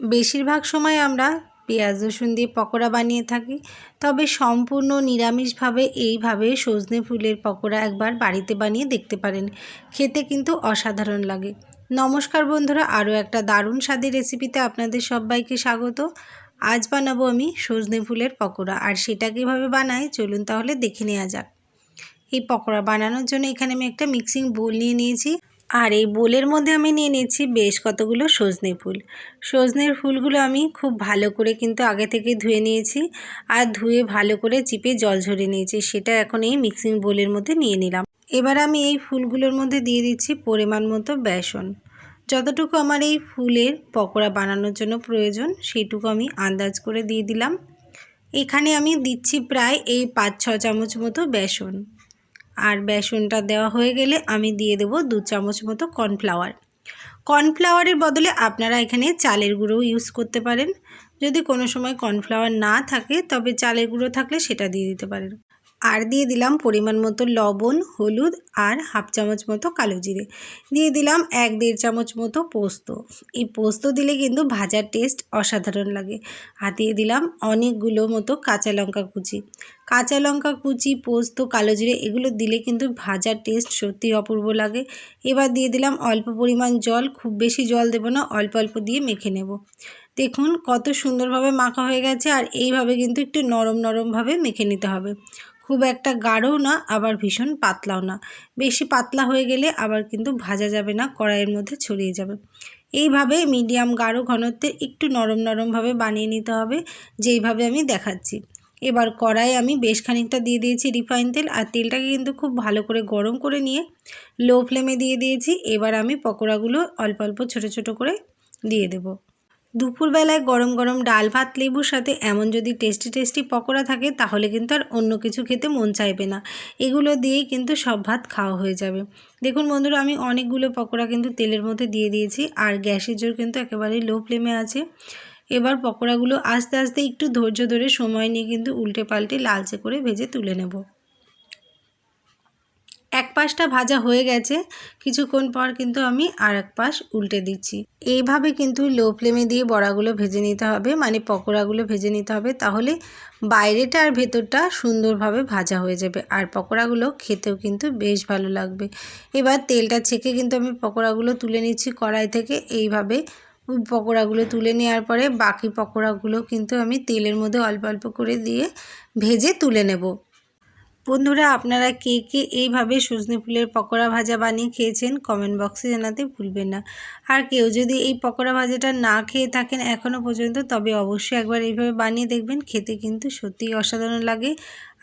বেশিরভাগ সময় আমরা পেঁয়াজ রসুন দিয়ে পকোড়া বানিয়ে থাকি, তবে সম্পূর্ণ নিরামিষভাবে এইভাবে সজনে ফুলের পকোড়া একবার বাড়িতে বানিয়ে দেখতে পারেন। খেতে কিন্তু অসাধারণ লাগে। নমস্কার বন্ধুরা, আরও একটা দারুণ স্বাদের রেসিপিতে আপনাদের সবাইকে স্বাগত। আজ বানাবো আমি সজনে ফুলের পকোড়া, আর সেটা কীভাবে বানাই চলুন তাহলে দেখে নেওয়া যাক। এই পকোড়া বানানোর জন্য এখানে আমি একটা মিক্সিং বোল নিয়ে নিয়েছি, আর এই বোলের মধ্যে আমি নিয়ে নিয়েছি বেশ কতগুলো সজনে ফুল। সজনের ফুলগুলো আমি খুব ভালো করে কিন্তু আগে থেকে ধুয়ে নিয়েছি, আর ধুয়ে ভালো করে চিপে জল ঝরিয়ে নিয়েছি। সেটা এখন এই মিক্সিং বোলের মধ্যে নিয়ে নিলাম। এবার আমি এই ফুলগুলোর মধ্যে দিয়ে দিচ্ছি পরিমাণ মতো বেসন। যতটুকু আমার এই ফুলের পকোড়া বানানোর জন্য প্রয়োজন সেইটুকু আমি আন্দাজ করে দিয়ে দিলাম। এখানে আমি দিচ্ছি প্রায় এই 5-6 চামচ মতো বেসন। আর বেসনটা দেওয়া হয়ে গেলে আমি দিয়ে দেব 2 চামচ মতো কর্নফ্লাওয়ার। কর্নফ্লাওয়ারের বদলে আপনারা এখানে চালের গুঁড়োও ইউজ করতে পারেন। যদি কোনো সময় কর্নফ্লাওয়ার না থাকে তবে চালের গুঁড়ো থাকলে সেটা দিয়ে দিতে পারেন। আর দিয়ে দিলাম পরিমাণ মতো লবণ, হলুদ আর 1/2 চামচ মতো কালো জিরে। দিয়ে দিলাম 1-1.5 চামচ মতো পোস্ত। এই পোস্ত দিলে কিন্তু ভাজার টেস্ট অসাধারণ লাগে। আর দিয়ে দিলাম অনেকগুলো মতো কাঁচা লঙ্কা কুচি। কাঁচা লঙ্কা কুচি, পোস্ত, কালো জিরে এগুলো দিলে কিন্তু ভাজার টেস্ট সত্যিই অপূর্ব লাগে। এবার দিয়ে দিলাম অল্প পরিমাণ জল, খুব বেশি জল দেব না, অল্প অল্প দিয়ে মেখে নেব। দেখুন কত সুন্দরভাবে মাখা হয়ে গেছে। আর এইভাবে কিন্তু একটু নরম নরমভাবে মেখে নিতে হবে। খুব একটা গাঢ়ও না, আবার ভীষণ পাতলাও না। বেশি পাতলা হয়ে গেলে আবার কিন্তু ভাজা যাবে না, কড়াইয়ের মধ্যে ছড়িয়ে যাবে। এইভাবে মিডিয়াম গাঢ় ঘনত্বে একটু নরম নরমভাবে বানিয়ে নিতে হবে, যেইভাবে আমি দেখাচ্ছি। এবার কড়াইয়ে আমি বেশ খানিকটা দিয়ে দিয়েছি রিফাইন তেল, আর তেলটাকে কিন্তু খুব ভালো করে গরম করে নিয়ে লো ফ্লেমে দিয়ে দিয়েছি। এবার আমি পকোড়াগুলো অল্প অল্প ছোটো ছোটো করে দিয়ে দেব। দুপুরবেলায় গরম গরম ডাল ভাত লেবুর সাথে এমন যদি টেস্টি টেস্টি পকোড়া থাকে তাহলে কিন্তু আর অন্য কিছু খেতে মন চাইবে না। এগুলো দিয়েই কিন্তু সব ভাত খাওয়া হয়ে যাবে। দেখুন বন্ধুরা, আমি অনেকগুলো পকোড়া কিন্তু তেলের মধ্যে দিয়ে দিয়েছি, আর গ্যাসের জোর কিন্তু একেবারেই লো ফ্লেমে আছে। এবার পকোড়াগুলো আস্তে আস্তে একটু ধৈর্য ধরে সময় নিয়ে কিন্তু উল্টে পাল্টে লালচে করে ভেজে তুলে নেব। এক পাশটা ভাজা হয়ে গেছে, কিছুক্ষণ পর কিন্তু আমি আর এক পাশ উল্টে দিচ্ছি। এইভাবে কিন্তু লো ফ্লেমে দিয়ে বড়াগুলো ভেজে নিতে হবে, মানে পকোড়াগুলো ভেজে নিতে হবে, তাহলে বাইরেটা আর ভেতরটা সুন্দরভাবে ভাজা হয়ে যাবে, আর পকোড়াগুলো খেতেও কিন্তু বেশ ভালো লাগবে। এবার তেলটা ছেঁকে কিন্তু আমি পকোড়াগুলো তুলে নিচ্ছি কড়াই থেকে। এইভাবে পকোড়াগুলো তুলে নেওয়ার পরে বাকি পকোড়াগুলো কিন্তু আমি তেলের মধ্যে অল্প অল্প করে দিয়ে ভেজে তুলে নেব। বন্ধুরা, আপনারা কে কে এইভাবে সজনে ফুলের পকোড়া ভাজা বানিয়ে খেয়েছেন কমেন্ট বক্সে জানাতে ভুলবেন না। আর কেউ যদি এই পকোড়া ভাজাটা না খেয়ে থাকেন এখনও পর্যন্ত, তবে অবশ্যই একবার এইভাবে বানিয়ে দেখবেন। খেতে কিন্তু সত্যিই অসাধারণ লাগে,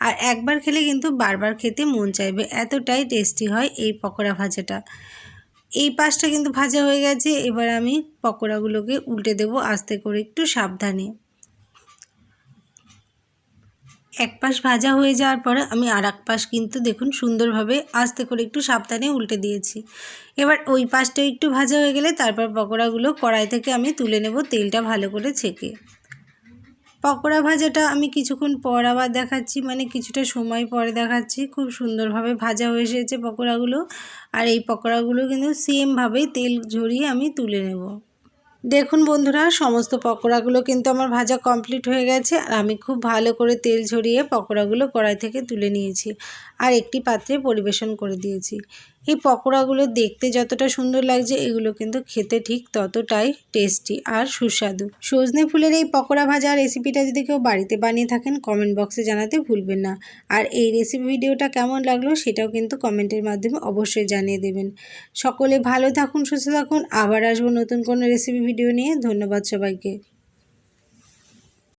আর একবার খেলে কিন্তু বারবার খেতে মন চাইবে, এতটাই টেস্টি হয় এই পকোড়া ভাজাটা। এই পাশটা কিন্তু ভাজা হয়ে গেছে। এবার আমি পকোড়াগুলোকে উল্টে দেব আস্তে করে, একটু সাবধানে। এক পাশ ভাজা হয়ে যাওয়ার পরে আমি আর এক পাশ কিন্তু দেখুন সুন্দরভাবে আস্তে করে একটু সাবধানে উল্টে দিয়েছি। এবার ওই পাশটা একটু ভাজা হয়ে গেলে তারপর পকোড়াগুলো কড়াই থেকে আমি তুলে নেব, তেলটা ভালো করে ছেঁকে। পকোড়া ভাজাটা আমি কিছুক্ষণ পর আবার দেখাচ্ছি, মানে কিছুটা সময় পরে দেখাচ্ছি। খুব সুন্দরভাবে ভাজা হয়ে এসেছে পকোড়াগুলো, আর এই পকোড়াগুলো কিন্তু সেমভাবেই তেল ঝরিয়ে আমি তুলে নেব। দেখুন বন্ধুরা, সমস্ত পকোড়াগুলো কিন্তু আমার ভাজা কমপ্লিট হয়ে গেছে, আর আমি খুব ভালো করে তেল ঝরিয়ে পকোড়াগুলো কড়াই থেকে তুলে নিয়েছি, আর একটি পাত্রে পরিবেশন করে দিয়েছি। এই পকোড়াগুলো দেখতে যতটা সুন্দর লাগছে, এগুলো কিন্তু খেতে ঠিক ততটাই টেস্টি আর সুস্বাদু। সজনে ফুলের এই পকোড়া ভাজা রেসিপিটা যদি কেউ বাড়িতে বানিয়ে থাকেন কমেন্ট বক্সে জানাতে ভুলবেন না। আর এই রেসিপি ভিডিওটা কেমন লাগলো সেটাও কিন্তু কমেন্টের মাধ্যমে অবশ্যই জানিয়ে দেবেন। সকলে ভালো থাকুন, সুস্থ থাকুন। আবার আসবো নতুন কোনো রেসিপি ভিডিও নিয়ে। ধন্যবাদ সবাইকে।